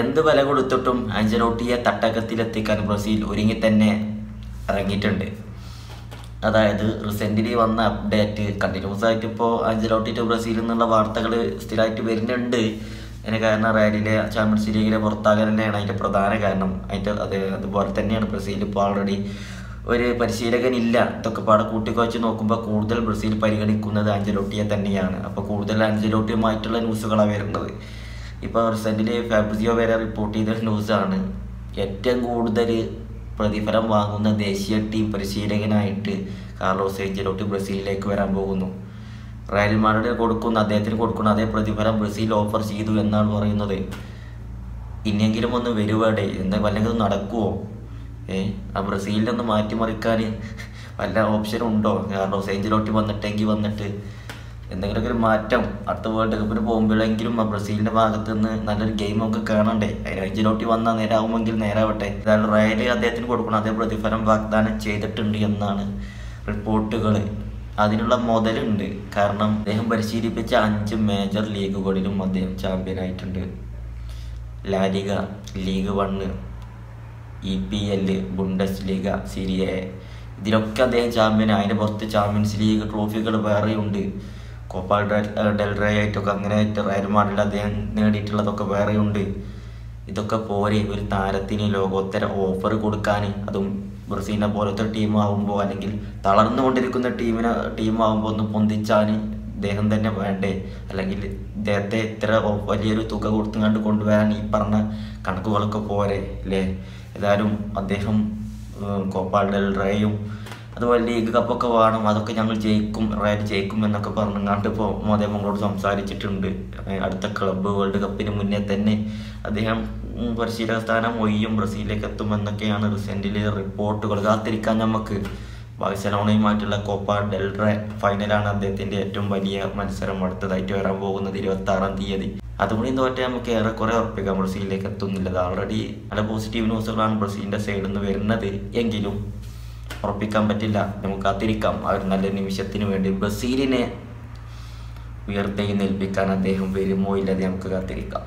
എന്ത് വില കൊടുത്തിട്ടും ആഞ്ചലോട്ടിയെ തട്ടകത്തിലെത്തിക്കാൻ ബ്രസീൽ ഒരുങ്ങി തന്നെ ഇറങ്ങിയിട്ടുണ്ട്. അതായത് റീസെൻ്റ്ലി വന്ന അപ്ഡേറ്റ് കണ്ടിന്യൂസ് ആയിട്ട് ഇപ്പോൾ ആഞ്ചലോട്ടി ടു ബ്രസീൽ എന്നുള്ള വാർത്തകൾ സ്ഥിരമായിട്ട് വരുന്നുണ്ട്. അതിന് കാരണം റയലിലെ ചാമ്പ്യൻസ് ലീഗിലെ പുറത്താകൽ തന്നെയാണ് അതിൻ്റെ പ്രധാന കാരണം. അതുപോലെ തന്നെയാണ് ബ്രസീൽ ഇപ്പോൾ ഓൾറെഡി ഒരു പരിശീലകനില്ല. ഇതൊക്കെ പാടെ കൂട്ടിക്കുവച്ച് നോക്കുമ്പോൾ കൂടുതൽ ബ്രസീൽ പരിഗണിക്കുന്നത് ആഞ്ചലോട്ടിയെ തന്നെയാണ്. അപ്പോൾ കൂടുതൽ ആഞ്ചലോട്ടിയുമായിട്ടുള്ള ന്യൂസുകളാണ് വരുന്നത്. ഇപ്പോൾ റീസെൻ്റ്ലി ഫാബ്രിസിയോ വരെ റിപ്പോർട്ട് ചെയ്ത ന്യൂസാണ് ഏറ്റവും കൂടുതൽ പ്രതിഫലം വാങ്ങുന്ന ദേശീയ ടീം പരിശീലകനായിട്ട് കാർലോസ് ആഞ്ചലോട്ടി ബ്രസീലിലേക്ക് വരാൻ പോകുന്നു. റയൽ മാഡ്രിഡ് അദ്ദേഹത്തിന് കൊടുക്കുന്ന അതേ പ്രതിഫലം ബ്രസീൽ ഓഫർ ചെയ്തു എന്നാണ് പറയുന്നത്. ഇനിയെങ്കിലും ഒന്ന് വരുവാടെ വല്ലെങ്കിൽ നടക്കുമോ? ആ ബ്രസീലിനൊന്ന് മാറ്റിമറിക്കാൻ വല്ല ഓപ്ഷനും ഉണ്ടോ? കാർലോസ് ആഞ്ചലോട്ടി വന്നിട്ട് എന്തെങ്കിലുമൊക്കെ ഒരു മാറ്റം അടുത്ത വേൾഡ് കപ്പിന് പോകുമ്പോഴെങ്കിലും ആ ബ്രസീലിൻ്റെ ഭാഗത്ത് നിന്ന് നല്ലൊരു ഗെയിം നമുക്ക് കാണണ്ടേ. അതിന് ആഞ്ചലോട്ടി വന്നാൽ നേരാവുമെങ്കിൽ നേരാവട്ടെ. അതായത് റയൽ അദ്ദേഹത്തിന് കൊടുക്കണം അതേ പ്രതിഫലം വാഗ്ദാനം ചെയ്തിട്ടുണ്ട് എന്നാണ് റിപ്പോർട്ടുകൾ. അതിനുള്ള മുതലുണ്ട്. കാരണം അദ്ദേഹം പരിശീലിപ്പിച്ച 5 മേജർ ലീഗുകളിലും അദ്ദേഹം ചാമ്പ്യനായിട്ടുണ്ട്. La Liga, league 1, EPL, Bundesliga, Serie A, ഇതിലൊക്കെ അദ്ദേഹം ചാമ്പ്യനാണ്. അതിന് പുറത്ത് ചാമ്പ്യൻസ് ലീഗ് ട്രോഫികൾ വേറെയുണ്ട്. കോപ്പ ഡെൽ റേ ആയിട്ടൊക്കെ അങ്ങനെ ആയിട്ട് റയൽ മാഡ്രിഡ് അദ്ദേഹം നേടിയിട്ടുള്ളതൊക്കെ വേറെയുണ്ട്. ഇതൊക്കെ പോരെ ഒരു താരത്തിന് ലോകോത്തര ഓഫർ കൊടുക്കാൻ? അതും ബ്രസീലിനെ പോലത്തെ ടീമാവുമ്പോൾ അല്ലെങ്കിൽ തളർന്നുകൊണ്ടിരിക്കുന്ന ടീമാവുമ്പോൾ ഒന്ന് പൊന്തിച്ചാൽ ഇദ്ദേഹം തന്നെ വേണ്ടേ? അല്ലെങ്കിൽ ഇദ്ദേഹത്തെ ഇത്ര വലിയൊരു തുക കൊടുത്തുകൊണ്ട് കൊണ്ടുവരാൻ ഈ പറഞ്ഞ കണക്കുകളൊക്കെ പോരെ അല്ലേ? ഏതായാലും അദ്ദേഹം കോപ്പ ഡെൽ റേയും അതുപോലെ ലീഗ് കപ്പൊക്കെ വേണം, അതൊക്കെ ഞങ്ങൾ ജയിക്കും, റയൽ ജയിക്കും എന്നൊക്കെ പറഞ്ഞങ്ങാണ്ട് ഇപ്പോൾ മോദീങ്ങളോട് സംസാരിച്ചിട്ടുണ്ട്. അടുത്ത ക്ലബ്ബ് വേൾഡ് കപ്പിന് മുന്നേ തന്നെ അദ്ദേഹം പരിശീലക സ്ഥാനം ഒഴിയും ബ്രസീലിലേക്ക് എത്തുമെന്നൊക്കെയാണ് റീസെൻ്റ്ലി റിപ്പോർട്ടുകൾ. കാത്തിരിക്കാൻ നമുക്ക്. ബാഴ്സലോണയുമായിട്ടുള്ള കോപ്പ ഡെൽ റേ ഫൈനലാണ് അദ്ദേഹത്തിൻ്റെ ഏറ്റവും വലിയ മത്സരം അടുത്തതായിട്ട് വരാൻ പോകുന്നത് 26-ാം തീയതി. അതുകൂടി തോറ്റാൽ നമുക്ക് ഏറെക്കുറെ ഉറപ്പിക്കാം ബ്രസീലിലേക്ക് എത്തുന്നില്ല. ഓൾറെഡി നല്ല പോസിറ്റീവ് ന്യൂസുകളാണ് ബ്രസീലിൻ്റെ സൈഡിൽ നിന്ന് വരുന്നത്. എങ്കിലും ഉറപ്പിക്കാൻ പറ്റില്ല. നമുക്ക് കാത്തിരിക്കാം. ആ ഒരു നല്ല നിമിഷത്തിന് വേണ്ടി ബ്രസീലിനെ ഉയർത്തെഴുന്നേൽപ്പിക്കാൻ അദ്ദേഹം വരുമോ ഇല്ലാതെ നമുക്ക് കാത്തിരിക്കാം.